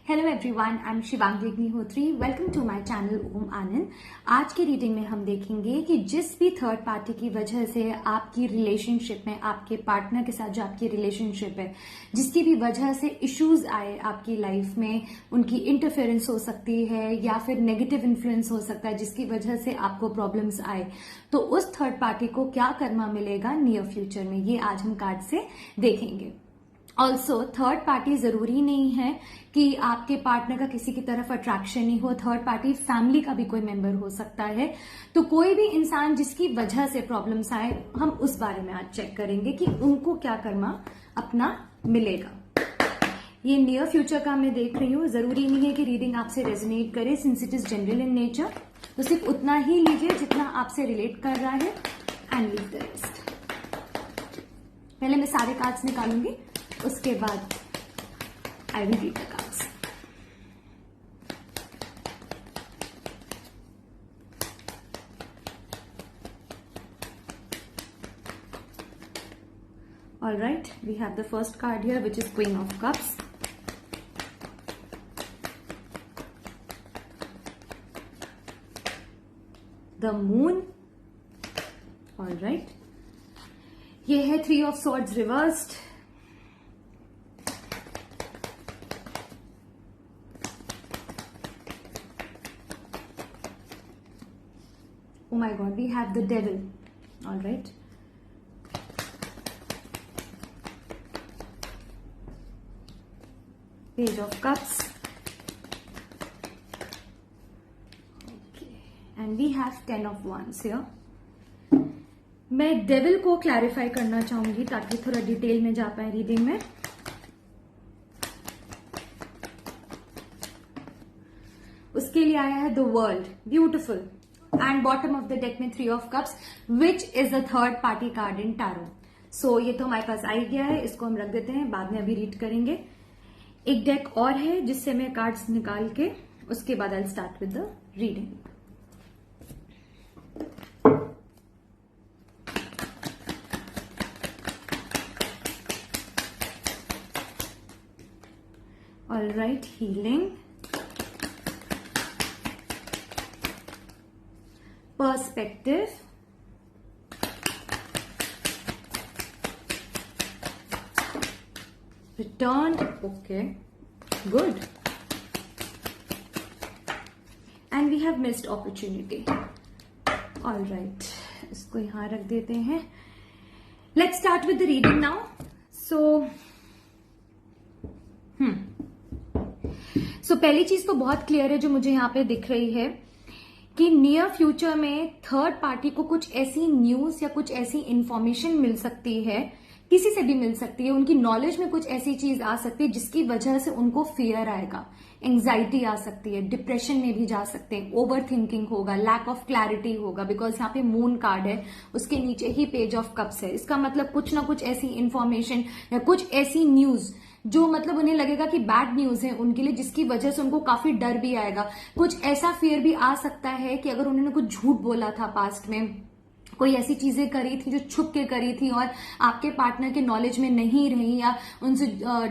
Hello everyone, I am Shivangi Agnihotri. Welcome to my channel Om Anand. आज की reading में हम देखेंगे कि जिस भी थर्ड पार्टी की वजह से आपकी रिलेशनशिप में, आपके पार्टनर के साथ जो आपकी रिलेशनशिप है, जिसकी भी वजह से इश्यूज आए आपकी लाइफ में, उनकी इंटरफेरेंस हो सकती है या फिर नेगेटिव इन्फ्लुएंस हो सकता है जिसकी वजह से आपको प्रॉब्लम्स आए, तो उस थर्ड पार्टी को क्या कर्मा मिलेगा नियर फ्यूचर में, ये आज हम कार्ड से देखेंगे। ऑल्सो थर्ड पार्टी जरूरी नहीं है कि आपके पार्टनर का किसी की तरफ अट्रैक्शन नहीं हो। थर्ड पार्टी फैमिली का भी कोई मेंबर हो सकता है। तो कोई भी इंसान जिसकी वजह से प्रॉब्लम्स आए, हम उस बारे में आज चेक करेंगे कि उनको क्या कर्मा अपना मिलेगा। ये नियर फ्यूचर का मैं देख रही हूँ। जरूरी नहीं है कि रीडिंग आपसे रेजोनेट करे, since it is general in nature. तो सिर्फ उतना ही लीजिए जितना आपसे रिलेट कर रहा है एंड लीव द रेस्ट। पहले मैं सारे कार्ड्स निकालूंगी, उसके बाद I will read the cards. All right, we have the first card here, which is Queen of Cups. The Moon. All right. ये है Three of Swords reversed. Oh my God, we have the Devil. All right. Page of Cups. Okay. And we have Ten of Wands here. मैं devil को clarify करना चाहूंगी ताकि थोड़ा detail में जा पाए रीडिंग में। उसके लिए आया है the world, beautiful. And bottom of the deck में three of cups, which is a third party card in tarot. So ये तो हमारे पास आ ही गया है, इसको हम रख देते हैं, बाद में अभी रीड करेंगे। एक डेक और है जिससे मैं कार्ड्स निकाल के उसके बाद I start with the reading. All right, healing, perspective, return, okay, good, and we have missed opportunity. All right, इसको यहां रख देते हैं। Let's start with the reading now. So पहली चीज तो बहुत क्लियर है जो मुझे यहाँ पे दिख रही है कि नियर फ्यूचर में थर्ड पार्टी को कुछ ऐसी न्यूज या कुछ ऐसी इंफॉर्मेशन मिल सकती है, किसी से भी मिल सकती है, उनकी नॉलेज में कुछ ऐसी चीज आ सकती है जिसकी वजह से उनको फियर आएगा, एंग्जाइटी आ सकती है, डिप्रेशन में भी जा सकते हैं, ओवर थिंकिंग होगा, लैक ऑफ क्लैरिटी होगा। बिकॉज यहाँ पे मून कार्ड है, उसके नीचे ही पेज ऑफ कप्स है। इसका मतलब कुछ ना कुछ ऐसी इंफॉर्मेशन या कुछ ऐसी न्यूज जो मतलब उन्हें लगेगा कि बैड न्यूज है उनके लिए, जिसकी वजह से उनको काफी डर भी आएगा। कुछ ऐसा फियर भी आ सकता है कि अगर उन्होंने कुछ झूठ बोला था पास्ट में, कोई ऐसी चीजें करी थी जो छुप के करी थी और आपके पार्टनर के नॉलेज में नहीं रही, या उनसे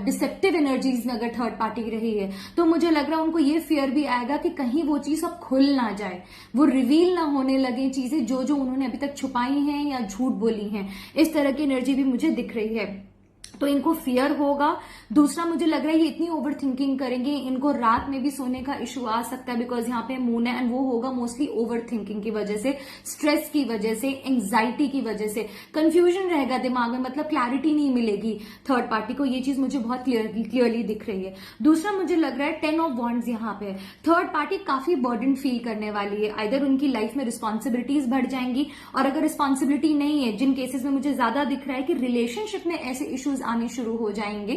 डिसेप्टिव एनर्जीज में अगर थर्ड पार्टी रही है, तो मुझे लग रहा है उनको ये फियर भी आएगा कि कहीं वो चीज अब खुल ना जाए, वो रिवील ना होने लगे चीजें जो जो उन्होंने अभी तक छुपाई हैं या झूठ बोली हैं। इस तरह की एनर्जी भी मुझे दिख रही है, तो इनको फियर होगा। दूसरा, मुझे लग रहा है ये इतनी ओवर थिंकिंग करेंगे, इनको रात में भी सोने का इशू आ सकता है, बिकॉज यहाँ पे मून है, एंड वो होगा मोस्टली ओवर थिंकिंग की वजह से, स्ट्रेस की वजह से, एंग्जाइटी की वजह से, कंफ्यूजन रहेगा दिमाग में, मतलब क्लैरिटी नहीं मिलेगी थर्ड पार्टी को। ये चीज मुझे बहुत क्लियरली दिख रही है। दूसरा, मुझे लग रहा है टेन ऑफ वॉन्ड्स यहाँ पे थर्ड पार्टी काफी बर्डन फील करने वाली है। आइदर उनकी लाइफ में रिस्पॉन्सिबिलिटीज बढ़ जाएंगी, और अगर रिस्पॉन्सिबिलिटी नहीं है, जिन केसेस में मुझे ज्यादा दिख रहा है कि रिलेशनशिप में ऐसे इश्यूज आने शुरू हो जाएंगे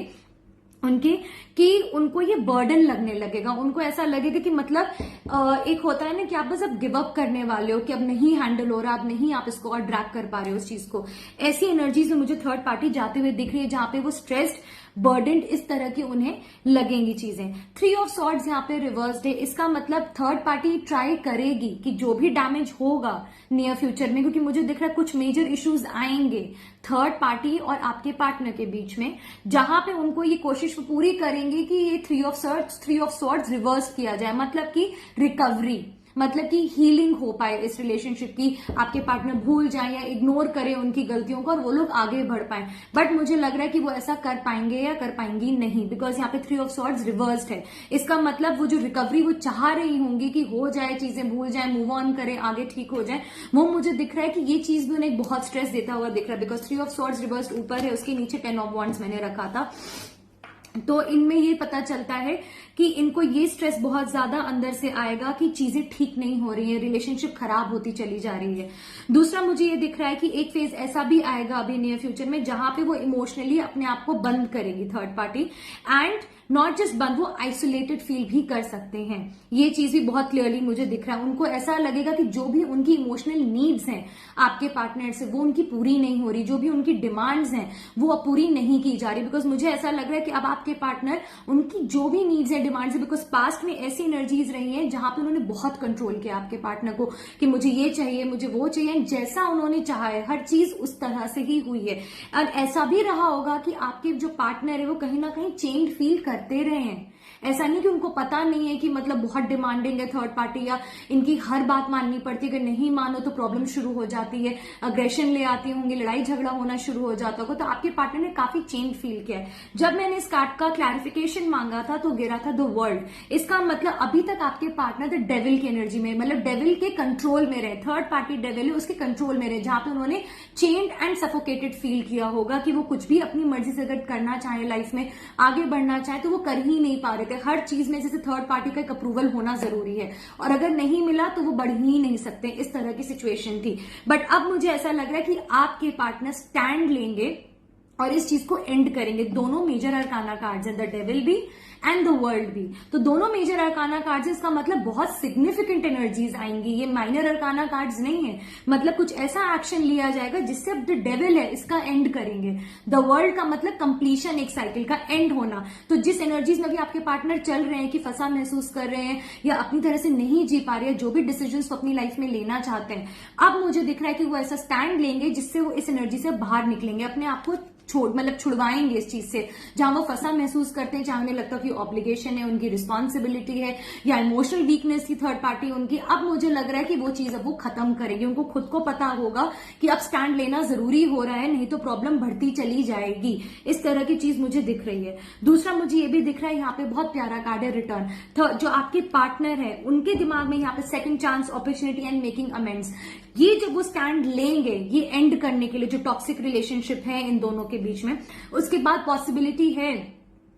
उनके, कि उनको ये बर्डन लगने लगेगा। उनको ऐसा लगेगा कि मतलब एक होता है ना कि आप बस अब गिव अप करने वाले हो, कि अब नहीं हैंडल हो रहा, अब नहीं आप इसको और ड्रैग कर पा रहे हो उस चीज को। ऐसी एनर्जीज में मुझे थर्ड पार्टी जाते हुए दिख रही है जहां पे वो स्ट्रेस्ड, बर्डनड इस तरह की उन्हें लगेंगी चीजें। 3 ऑफ सॉर्ड्स यहाँ पे रिवर्स्ड है, इसका मतलब थर्ड पार्टी ट्राई करेगी कि जो भी डैमेज होगा नियर फ्यूचर में, क्योंकि मुझे दिख रहा है कुछ मेजर इश्यूज आएंगे थर्ड पार्टी और आपके पार्टनर के बीच में, जहां पे उनको ये कोशिश पूरी करेंगे कि ये 3 ऑफ सॉर्ड्स रिवर्स किया जाए, मतलब कि रिकवरी, मतलब कि हीलिंग हो पाए इस रिलेशनशिप की, आपके पार्टनर भूल जाए या इग्नोर करे उनकी गलतियों को और वो लोग आगे बढ़ पाए। बट मुझे लग रहा है कि वो ऐसा कर पाएंगे या कर पाएंगी नहीं, बिकॉज यहाँ पे 3 ऑफ सॉर्ड्स रिवर्स्ड है। इसका मतलब वो जो रिकवरी वो चाह रही होंगी कि हो जाए, चीजें भूल जाए, मूव ऑन करें, आगे ठीक हो जाए, वो मुझे दिख रहा है कि ये चीज भी उन्हें बहुत स्ट्रेस देता हुआ दिख रहा है, बिकॉज 3 ऑफ सॉर्ड्स रिवर्स्ड ऊपर है, उसके नीचे 10 ऑफ वॉन्ड्स मैंने रखा था। तो इनमें ये पता चलता है कि इनको ये स्ट्रेस बहुत ज्यादा अंदर से आएगा कि चीजें ठीक नहीं हो रही है, रिलेशनशिप खराब होती चली जा रही है। दूसरा मुझे ये दिख रहा है कि एक फेज ऐसा भी आएगा अभी नियर फ्यूचर में जहां पे वो इमोशनली अपने आप को बंद करेगी third party, and not just बंद, वो आइसोलेटेड फील भी कर सकते हैं। ये चीज भी बहुत क्लियरली मुझे दिख रहा है। उनको ऐसा लगेगा कि जो भी उनकी इमोशनल नीड्स हैं आपके पार्टनर से वो उनकी पूरी नहीं हो रही, जो भी उनकी डिमांड्स हैं वो अब पूरी नहीं की जा रही, बिकॉज मुझे ऐसा लग रहा है कि अब आपके पार्टनर उनकी जो भी नीड्स है, डिमांड्स है, बिकॉज पास्ट में ऐसी एनर्जीज रही हैं जहां पे उन्होंने बहुत कंट्रोल किया आपके पार्टनर को कि मुझे ये चाहिए, मुझे वो चाहिए, जैसा उन्होंने चाहा है हर चीज उस तरह से ही हुई है। और ऐसा भी रहा होगा कि आपके जो पार्टनर है वो कहीं ना कहीं चेंज फील करते रहे हैं। ऐसा नहीं कि उनको पता नहीं है कि मतलब बहुत डिमांडिंग है थर्ड पार्टी या इनकी हर बात माननी पड़ती है, अगर नहीं मानो तो प्रॉब्लम शुरू हो जाती है, अग्रेशन ले आती होंगी, लड़ाई झगड़ा होना शुरू हो जाता होगा। तो आपके पार्टनर ने काफी चेंज फील किया है। जब मैंने इस कार्ड का क्लैरिफिकेशन मांगा था तो गिरा था द वर्ल्ड। इसका मतलब अभी तक आपके पार्टनर द डेविल की एनर्जी में, मतलब डेविल के कंट्रोल में रहे, थर्ड पार्टी डेविल है उसके कंट्रोल में रहे, जहां पे उन्होंने चेंड एंड सफोकेटेड फील किया होगा कि वो कुछ भी अपनी मर्जी से अगर करना चाहे, लाइफ में आगे बढ़ना चाहे, तो वो कर ही नहीं पा रहे थे। हर चीज में जैसे थर्ड पार्टी का एक अप्रूवल होना जरूरी है और अगर नहीं मिला तो वो बढ़ ही नहीं सकते, इस तरह की सिचुएशन थी। बट अब मुझे ऐसा लग रहा है कि आपके पार्टनर स्टैंड लेंगे और इस चीज को एंड करेंगे। दोनों मेजर अरकाना कार्ड्स हैं, द डेविल भी एंड द वर्ल्ड भी। तो दोनों मेजर अरकाना कार्ड्स, इसका मतलब बहुत सिग्निफिकेंट एनर्जीज आएंगी, ये माइनर अरकाना कार्ड्स नहीं है। मतलब कुछ ऐसा एक्शन लिया जाएगा जिससे अब द डेविल है इसका एंड करेंगे। द वर्ल्ड का मतलब कंप्लीशन, एक साइकिल का एंड होना। तो जिस एनर्जीज में भी आपके पार्टनर चल रहे हैं कि फंसा महसूस कर रहे हैं या अपनी तरह से नहीं जी पा रहे हैं, जो भी डिसीजंस वो अपनी लाइफ में लेना चाहते हैं, अब मुझे दिख रहा है कि वो ऐसा स्टैंड लेंगे जिससे वो इस एनर्जी से बाहर निकलेंगे, अपने आप को छुड़वाएंगे इस चीज से जहां वो फंसा महसूस करते हैं, जहां उन्हें लगता है कि ऑब्लिगेशन है, उनकी रिस्पॉन्सिबिलिटी है या इमोशनल वीकनेस की थर्ड पार्टी उनकी। अब मुझे लग रहा है कि वो चीज अब वो खत्म करेगी। उनको खुद को पता होगा कि अब स्टैंड लेना जरूरी हो रहा है, नहीं तो प्रॉब्लम बढ़ती चली जाएगी। इस तरह की चीज मुझे दिख रही है। दूसरा मुझे ये भी दिख रहा है, यहाँ पे बहुत प्यारा कार्ड है रिटर्न। जो आपके पार्टनर है उनके दिमाग में यहाँ पे second chance, opportunity and making amends, ये जब वो स्टैंड लेंगे ये एंड करने के लिए जो टॉक्सिक रिलेशनशिप है इन दोनों के बीच में, उसके बाद पॉसिबिलिटी है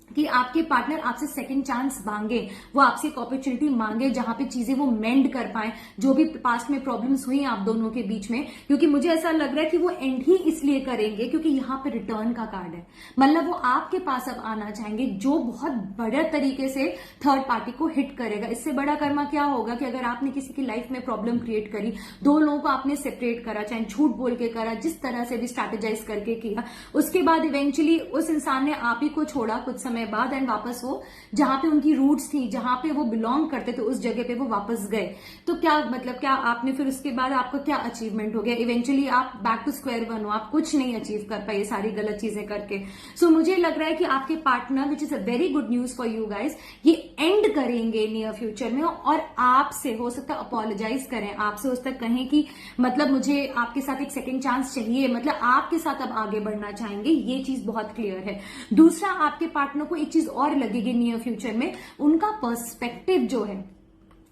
कि आपके पार्टनर आपसे सेकंड चांस मांगे, वो आपसे एक अपॉर्चुनिटी मांगे जहां पे चीजें वो मेंड कर पाए, जो भी पास्ट में प्रॉब्लम्स हुई आप दोनों के बीच में। क्योंकि मुझे ऐसा लग रहा है कि वो एंड ही इसलिए करेंगे क्योंकि यहाँ पे रिटर्न का कार्ड है, मतलब वो आपके पास अब आना चाहेंगे, जो बहुत बड़े तरीके से थर्ड पार्टी को हिट करेगा। इससे बड़ा कर्मा क्या होगा कि अगर आपने किसी की लाइफ में प्रॉब्लम क्रिएट करी, दो लोगों को आपने सेपरेट करा, चाहे झूठ बोल के करा, जिस तरह से भी स्ट्रैटेजाइज करके किया, उसके बाद इवेंचुअली उस इंसान ने आप ही को छोड़ा कुछ समय बाद एंड वापस वो जहां पे उनकी रूट्स थी, जहां पे वो बिलोंग करते थे, उस जगह पे वो वापस गए। तो क्या मतलब, क्या आपने फिर उसके बाद आपका क्या अचीवमेंट हो गया? इवेंचुअली आप बैक टू स्क्वायर वन हो, आप कुछ नहीं अचीव कर पाए सारी गलत चीजें करके। सो मुझे लग रहा है कि आपके partner, which is a very good news for you guys, ये एंड करेंगे नियर फ्यूचर में और आपसे हो सकता है अपोलोजाइज करें, आपसे हो सकता है कहें कि मतलब मुझे आपके साथ एक सेकेंड चांस चाहिए, मतलब आपके साथ अब आगे बढ़ना चाहेंगे। ये चीज बहुत क्लियर है। दूसरा, आपके पार्टनर को एक चीज और लगेगी नियर फ्यूचर में, उनका पर्सपेक्टिव जो है,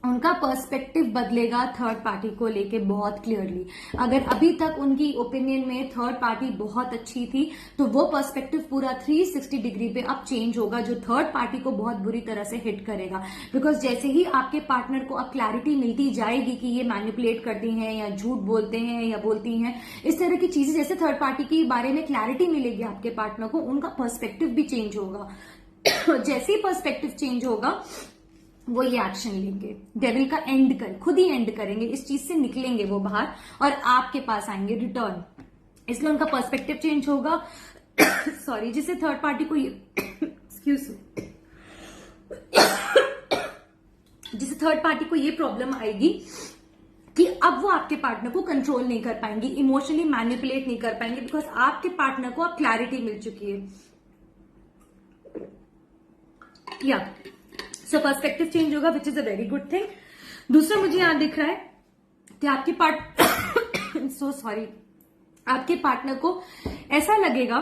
उनका पर्सपेक्टिव बदलेगा थर्ड पार्टी को लेके बहुत क्लियरली। अगर अभी तक उनकी ओपिनियन में थर्ड पार्टी बहुत अच्छी थी, तो वो पर्सपेक्टिव पूरा 360 डिग्री पे अब चेंज होगा, जो थर्ड पार्टी को बहुत बुरी तरह से हिट करेगा। बिकॉज जैसे ही आपके पार्टनर को अब क्लैरिटी मिलती जाएगी कि ये मैनिपुलेट करती हैं या झूठ बोलते हैं या बोलती हैं, इस तरह की चीजें, जैसे थर्ड पार्टी के बारे में क्लैरिटी मिलेगी आपके पार्टनर को, उनका पर्सपेक्टिव भी चेंज होगा। जैसे ही पर्सपेक्टिव चेंज होगा वो ये एक्शन लेंगे, डेविल का एंड कर, खुद ही एंड करेंगे, इस चीज से निकलेंगे वो बाहर और आपके पास आएंगे रिटर्न। इसलिए उनका पर्सपेक्टिव चेंज होगा, सॉरी, जिससे थर्ड पार्टी को ये एक्सक्यूज जिससे थर्ड पार्टी को ये प्रॉब्लम आएगी कि अब वो आपके पार्टनर को कंट्रोल नहीं कर पाएंगी, इमोशनली मैनिपुलेट नहीं कर पाएंगे, बिकॉज आपके पार्टनर को अब क्लैरिटी मिल चुकी है। या सो पर्सपेक्टिव चेंज होगा, विच is a very good thing. दूसरा मुझे यहां दिख रहा है कि आपके सो सॉरी, आपके पार्टनर को ऐसा लगेगा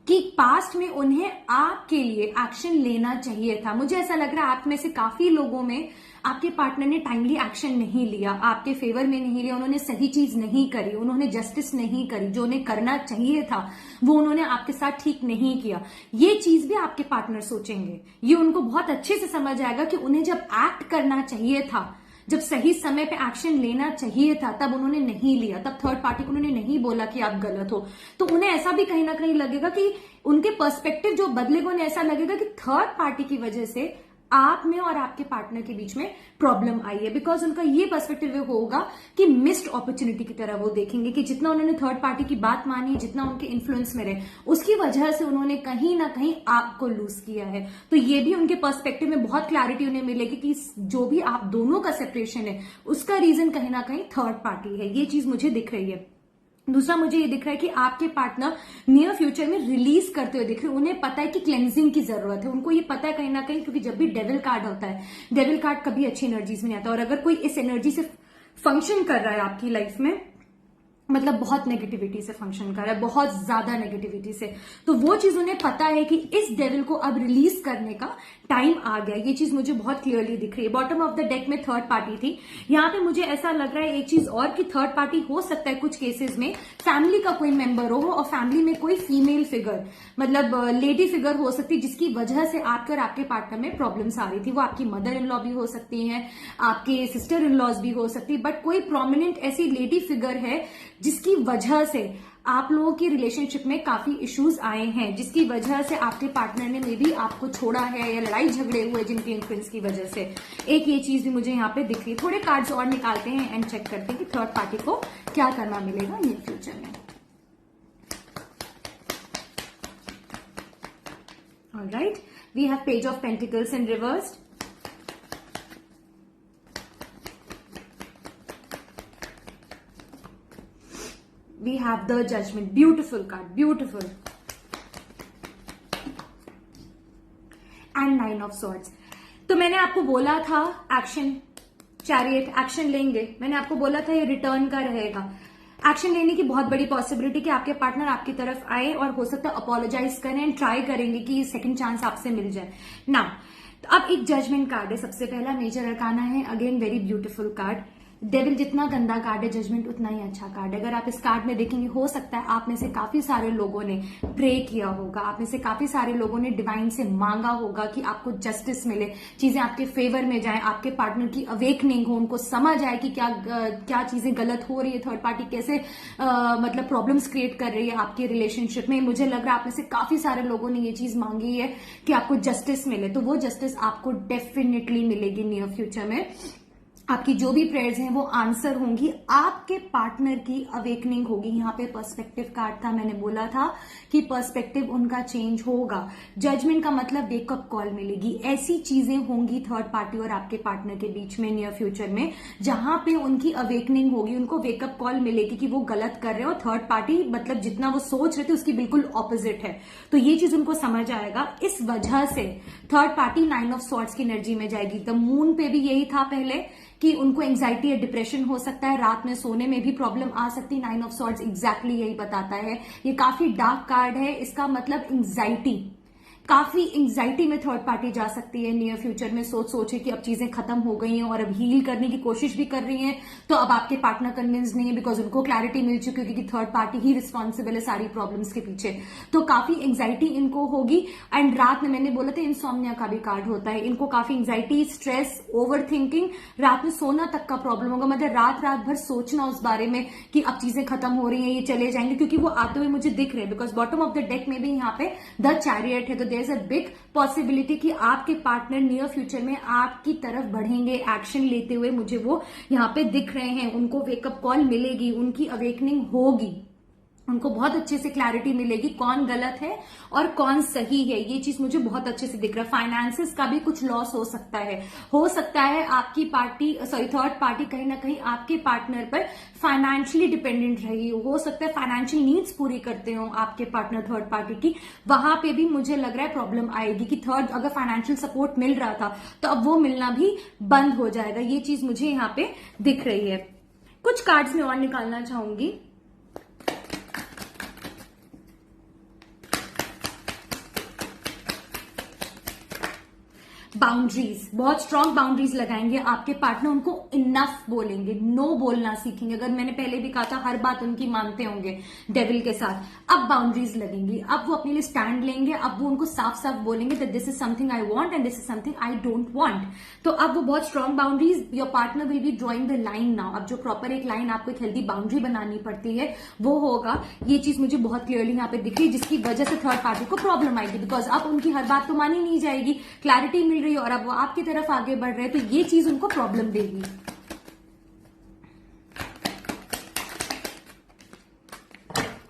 कि पास्ट में उन्हें आपके लिए एक्शन लेना चाहिए था। मुझे ऐसा लग रहा है आप में से काफी लोगों में आपके पार्टनर ने टाइमली एक्शन नहीं लिया, आपके फेवर में नहीं लिया, उन्होंने सही चीज नहीं करी, उन्होंने जस्टिस नहीं करी, जो उन्हें करना चाहिए था वो उन्होंने आपके साथ ठीक नहीं किया। ये चीज भी आपके पार्टनर सोचेंगे, ये उनको बहुत अच्छे से समझ आएगा कि उन्हें जब एक्ट करना चाहिए था, जब सही समय पे एक्शन लेना चाहिए था, तब उन्होंने नहीं लिया, तब थर्ड पार्टी को उन्होंने नहीं बोला कि आप गलत हो। तो उन्हें ऐसा भी कहीं ना कहीं लगेगा कि उनके पर्सपेक्टिव जो बदलेगा, उन्हें ऐसा लगेगा कि थर्ड पार्टी की वजह से आप में और आपके पार्टनर के बीच में प्रॉब्लम आई है, बिकॉज उनका ये पर्सपेक्टिव होगा कि मिस्ड अपॉर्चुनिटी की तरह वो देखेंगे कि जितना उन्होंने थर्ड पार्टी की बात मानी, जितना उनके इन्फ्लुएंस में रहे, उसकी वजह से उन्होंने कहीं ना कहीं आपको लूज किया है। तो ये भी उनके पर्सपेक्टिव में बहुत क्लैरिटी उन्हें मिलेगी कि जो भी आप दोनों का सेपरेशन है उसका रीजन कहीं ना कहीं थर्ड पार्टी है। ये चीज मुझे दिख रही है। दूसरा मुझे ये दिख रहा है कि आपके पार्टनर नियर फ्यूचर में रिलीज करते हुए दिख रहे हैं। उन्हें पता है कि क्लेंजिंग की जरूरत है, उनको ये पता है कहीं ना कहीं, क्योंकि जब भी डेविल कार्ड होता है, डेविल कार्ड कभी अच्छी एनर्जीज में नहीं आता, और अगर कोई इस एनर्जी से फंक्शन कर रहा है आपकी लाइफ में, मतलब बहुत नेगेटिविटी से फंक्शन कर रहा है, बहुत ज्यादा नेगेटिविटी से, तो वो चीज उन्हें पता है कि इस डेविल को अब रिलीज करने का टाइम आ गया। ये चीज मुझे बहुत क्लियरली दिख रही है। बॉटम ऑफ द डेक में थर्ड पार्टी थी, यहाँ पे मुझे ऐसा लग रहा है एक चीज और कि थर्ड पार्टी हो सकता है कुछ केसेस में फैमिली का कोई मेंबर हो, और फैमिली में कोई फीमेल फिगर, मतलब लेडी फिगर हो सकती है, जिसकी वजह से आपके और आपके पार्टनर में प्रॉब्लम्स आ रही थी। वो आपकी मदर इन लॉ भी हो सकती है, आपके सिस्टर इन लॉज भी हो सकती है, बट कोई प्रोमिनेंट ऐसी लेडी फिगर है जिसकी वजह से आप लोगों की रिलेशनशिप में काफी इश्यूज आए हैं, जिसकी वजह से आपके पार्टनर ने मे बी आपको छोड़ा है, या लड़ाई झगड़े हुए जिनके इन्फ्लुएंस की वजह से। एक ये चीज भी मुझे यहाँ पे दिख रही है। थोड़े कार्ड्स और निकालते हैं एंड चेक करते हैं कि थर्ड पार्टी को क्या करना मिलेगा नियर फ्यूचर में। Alright, we have Page of Pentacles in reversed, we have the judgment, beautiful card, beautiful, and 9 of swords। तो मैंने आपको बोला था एक्शन, चैरियट, एक्शन लेंगे, मैंने आपको बोला था ये रिटर्न का रहेगा। एक्शन लेने की बहुत बड़ी पॉसिबिलिटी कि आपके पार्टनर आपकी तरफ आए और हो सकता है अपोलोजाइज करें एंड ट्राई करेंगे कि सेकंड चांस आपसे मिल जाए ना। तो अब एक जजमेंट कार्ड है, सबसे पहला मेजर अरकाना है, again very beautiful card. Devil जितना गंदा कार्ड है, जजमेंट उतना ही अच्छा कार्ड है। अगर आप इस कार्ड में देखेंगे, हो सकता है आप में से काफी सारे लोगों ने प्रे किया होगा, आप में से काफी सारे लोगों ने डिवाइन से मांगा होगा कि आपको जस्टिस मिले, चीजें आपके फेवर में जाए, आपके पार्टनर की अवेकनिंग हो, उनको समझ आए कि क्या चीजें गलत हो रही है, थर्ड पार्टी कैसे मतलब प्रॉब्लम्स क्रिएट कर रही है आपके रिलेशनशिप में। मुझे लग रहा है आप में से काफी सारे लोगों ने ये चीज मांगी है कि आपको जस्टिस मिले, तो वो जस्टिस आपको डेफिनेटली मिलेगी नियर फ्यूचर में। आपकी जो भी प्रेयर्स हैं वो आंसर होंगी, आपके पार्टनर की अवेकनिंग होगी। यहाँ पे पर्सपेक्टिव कार्ड था, मैंने बोला था कि पर्सपेक्टिव उनका चेंज होगा। जजमेंट का मतलब वेकअप कॉल मिलेगी, ऐसी चीजें होंगी थर्ड पार्टी और आपके पार्टनर के बीच में नियर फ्यूचर में, जहां पे उनकी अवेकनिंग होगी, उनको वेकअप कॉल मिलेगी कि वो गलत कर रहे हो, थर्ड पार्टी मतलब जितना वो सोच रहे थे उसकी बिल्कुल ऑपोजिट है। तो ये चीज उनको समझ आएगा, इस वजह से थर्ड पार्टी 9 ऑफ सॉर्ड्स की एनर्जी में जाएगी। तो मून पे भी यही था पहले कि उनको एंजाइटी या डिप्रेशन हो सकता है, रात में सोने में भी प्रॉब्लम आ सकती है। 9 ऑफ सॉर्ड्स एग्जैक्टली यही बताता है। ये काफी डार्क कार्ड है, इसका मतलब एंजाइटी, काफी एंजाइटी में थर्ड पार्टी जा सकती है नियर फ्यूचर में। सोचे कि अब चीजें खत्म हो गई हैं और अब हील करने की कोशिश भी कर रही हैं, तो अब आपके पार्टनर कन्विंस नहीं है, बिकॉज उनको क्लैरिटी मिल चुकी है क्योंकि थर्ड पार्टी ही रिस्पॉन्सिबल है सारी प्रॉब्लम्स के पीछे। तो काफी एंजाइटी इनको होगी। एंड रात में मैंने बोला था इंसोम्निया का भी कार्ड होता है, इनको काफी एंजाइटी, स्ट्रेस, ओवर थिंकिंग, रात में सोना तक का प्रॉब्लम होगा, मतलब रात भर सोचना उस बारे में कि अब चीजें खत्म हो रही हैं, ये चले जाएंगे, क्योंकि वो आते हुए मुझे दिख रहे हैं। Because bottom of the deck में भी यहाँ पे द चैरियट है, तो there is a big possibility कि आपके पार्टनर नियर फ्यूचर में आपकी तरफ बढ़ेंगे एक्शन लेते हुए। मुझे वो यहाँ पे दिख रहे हैं, उनको वेकअप कॉल मिलेगी, उनकी अवेकनिंग होगी। उनको बहुत अच्छे से क्लैरिटी मिलेगी कौन गलत है और कौन सही है। ये चीज मुझे बहुत अच्छे से दिख रहा है। फाइनेंसेस का भी कुछ लॉस हो सकता है आपकी पार्टी थर्ड पार्टी कहीं ना कहीं आपके पार्टनर पर फाइनेंशियली डिपेंडेंट रही हो सकता है फाइनेंशियल नीड्स पूरी करते हो आपके पार्टनर थर्ड पार्टी की, वहां पे भी मुझे लग रहा है प्रॉब्लम आएगी कि थर्ड अगर फाइनेंशियल सपोर्ट मिल रहा था तो अब वो मिलना भी बंद हो जाएगा। ये चीज मुझे यहाँ पे दिख रही है। कुछ कार्ड्स में और निकालना चाहूंगी। बाउंड्रीज, बहुत स्ट्रॉन्ग बाउंड्रीज लगाएंगे आपके पार्टनर, उनको इनफ बोलेंगे, नो बोलना सीखेंगे। अगर मैंने पहले भी कहा था हर बात उनकी मानते होंगे डेविल के साथ, अब बाउंड्रीज लगेंगी, अब वो अपने लिए स्टैंड लेंगे, अब वो उनको साफ साफ बोलेंगे that this is something I want and this is something I don't want. तो अब वो बहुत strong boundaries, your partner will be drawing the line now. अब जो प्रॉपर एक लाइन आपको एक हेल्दी बाउंड्री बनानी पड़ती है वो होगा। ये चीज मुझे बहुत क्लियरली यहाँ पे दिख रही है, जिसकी वजह से थर्ड पार्टी को प्रॉब्लम आएगी, बिकॉज अब उनकी हर बात तो मानी नहीं जाएगी, क्लैरिटी मिल रही है और अब वो आपकी तरफ आगे बढ़ रहे हैं, तो ये चीज उनको प्रॉब्लम देगी।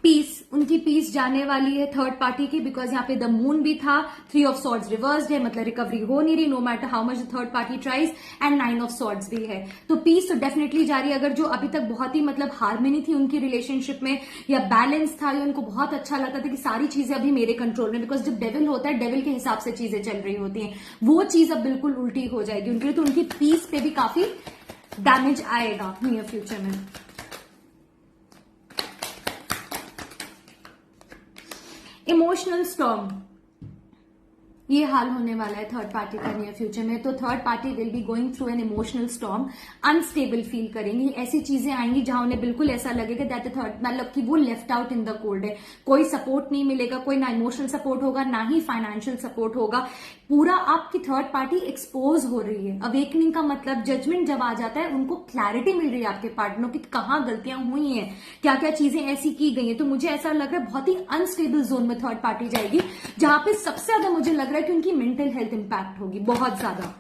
पीस, उनकी पीस जाने वाली है थर्ड पार्टी की, बिकॉज यहाँ पे द मून भी था, 3 ऑफ सॉर्ड्स रिवर्स्ड है, मतलब रिकवरी हो नहीं रही no matter how much the third party tries, and 9 of swords भी है। तो पीस तो डेफिनेटली जारी। अगर जो अभी तक बहुत ही मतलब हार्मनी थी उनकी रिलेशनशिप में या बैलेंस था या उनको बहुत अच्छा लगता था कि सारी चीजें अभी मेरे कंट्रोल में, बिकॉज जब डेविल होता है डेविल के हिसाब से चीजें चल रही होती हैं, वो चीज अब बिल्कुल उल्टी हो जाएगी उनके लिए। तो उनकी पीस पे भी काफी डैमेज आएगा नियर फ्यूचर में। इमोशनल स्टॉर्म, ये हाल होने वाला है थर्ड पार्टी का नियर फ्यूचर में। तो third party will be going through an emotional storm, unstable feel करेंगे। ऐसी चीजें आएंगी जहां उन्हें बिल्कुल ऐसा लगेगा दैट थर्ड, मतलब कि वो left out in the cold है, कोई सपोर्ट नहीं मिलेगा, कोई ना इमोशनल सपोर्ट होगा ना ही फाइनेंशियल सपोर्ट होगा। पूरा आपकी थर्ड पार्टी एक्सपोज हो रही है। अवेकनिंग का मतलब जजमेंट जब आ जाता है, उनको क्लैरिटी मिल रही है आपके पार्टनर की कहां गलतियां हुई हैं, क्या क्या चीजें ऐसी की गई हैं। तो मुझे ऐसा लग रहा है बहुत ही अनस्टेबल जोन में थर्ड पार्टी जाएगी, जहां पे सबसे ज्यादा मुझे लग रहा है कि उनकी मेंटल हेल्थ इंपैक्ट होगी बहुत ज्यादा।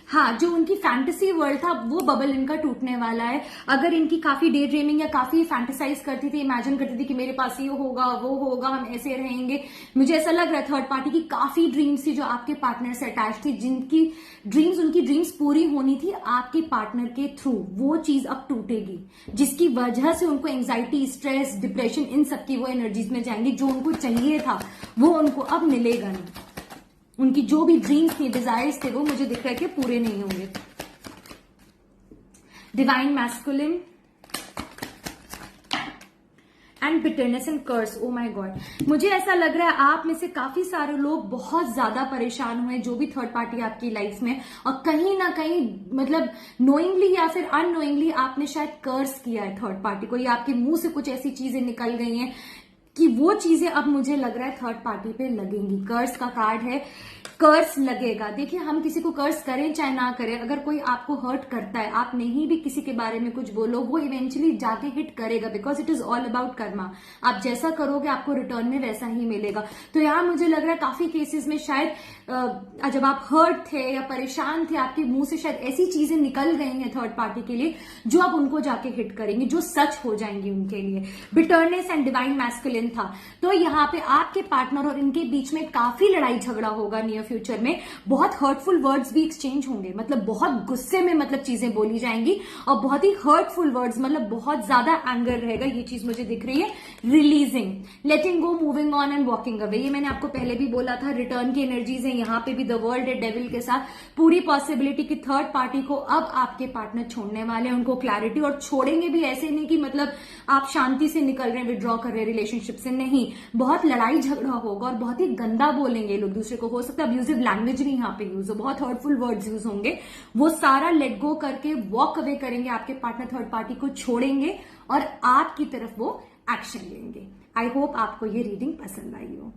हाँ, जो उनकी फैंटेसी वर्ल्ड था वो बबल इनका टूटने वाला है। अगर इनकी काफी डे ड्रीमिंग या काफी फैंटेसाइज करती थी, इमेजिन करती थी कि मेरे पास ये होगा वो होगा, हम ऐसे रहेंगे, मुझे ऐसा लग रहा है थर्ड पार्टी की काफी ड्रीम्स थी जो आपके पार्टनर से अटैच थी, जिनकी ड्रीम्स, उनकी ड्रीम्स पूरी होनी थी आपके पार्टनर के थ्रू, वो चीज अब टूटेगी, जिसकी वजह से उनको एंजाइटी, स्ट्रेस, डिप्रेशन, इन सबकी वो एनर्जीज में जाएंगी। जो उनको चाहिए था वो उनको अब मिलेगा नहीं। उनकी जो भी ड्रीम्स थी, डिजायर्स थे, वो मुझे दिख रहा है कि पूरे नहीं होंगे। Divine masculine and bitterness and curse, oh my God. मुझे ऐसा लग रहा है आप में से काफी सारे लोग बहुत ज्यादा परेशान हुए, जो भी थर्ड पार्टी आपकी लाइफ में, और कहीं ना कहीं मतलब नोइंगली या फिर अननोइंगली आपने शायद कर्स किया है थर्ड पार्टी को, या आपके मुंह से कुछ ऐसी चीजें निकल गई हैं कि वो चीजें अब मुझे लग रहा है थर्ड पार्टी पे लगेंगी। कर्स का कार्ड है, कर्स लगेगा। देखिए, हम किसी को कर्स करें चाहे ना करें, अगर कोई आपको हर्ट करता है, आप नहीं भी किसी के बारे में कुछ बोलो, वो इवेंचुअली जाके हिट करेगा, because it is all about Karma. आप जैसा करोगे आपको रिटर्न में वैसा ही मिलेगा। तो यहाँ मुझे लग रहा है काफी केसेस में शायद जब आप हर्ट थे या परेशान थे, आपके मुंह से शायद ऐसी चीजें निकल गई हैं थर्ड पार्टी के लिए जो अब उनको जाके हिट करेंगी, जो सच हो जाएंगी उनके लिए। बिटरनेस एंड डिवाइन मैस्कुलिन था, तो यहाँ पे आपके पार्टनर और इनके बीच में काफी लड़ाई झगड़ा होगा नियर फ्यूचर में। बहुत हर्टफुल वर्ड्स भी एक्सचेंज होंगे, मतलब बहुत गुस्से में मतलब चीजें बोली जाएंगी, और बहुत ही हर्टफुल वर्ड्स, मतलब बहुत ज्यादा एंगर रहेगा। ये चीज मुझे दिख रही है। Releasing, letting go, moving on and walking away, ये मैंने आपको पहले भी बोला था। रिटर्न की एनर्जीज है यहाँ पे भी, द वर्ल्ड है डेविल के साथ। पूरी पॉसिबिलिटी कि थर्ड पार्टी को अब आपके पार्टनर छोड़ने वाले हैं, उनको क्लैरिटी, और छोड़ेंगे भी ऐसे नहीं कि मतलब आप शांति से निकल रहे हैं, विड्रॉ कर रहे हैं रिलेशनशिप से, नहीं। बहुत लड़ाई झगड़ा होगा और बहुत ही गंदा बोलेंगे लोग दूसरे को, हो सकता है अब्यूजिव लैंग्वेज भी यहाँ पे यूज हो, बहुत हर्टफुल वर्ड्स यूज होंगे। वो सारा लेट गो करके वॉक अवे करेंगे, आपके पार्टनर थर्ड पार्टी को छोड़ेंगे और आपकी तरफ वो एक्शन लेंगे। आई होप आपको ये रीडिंग पसंद आई हो।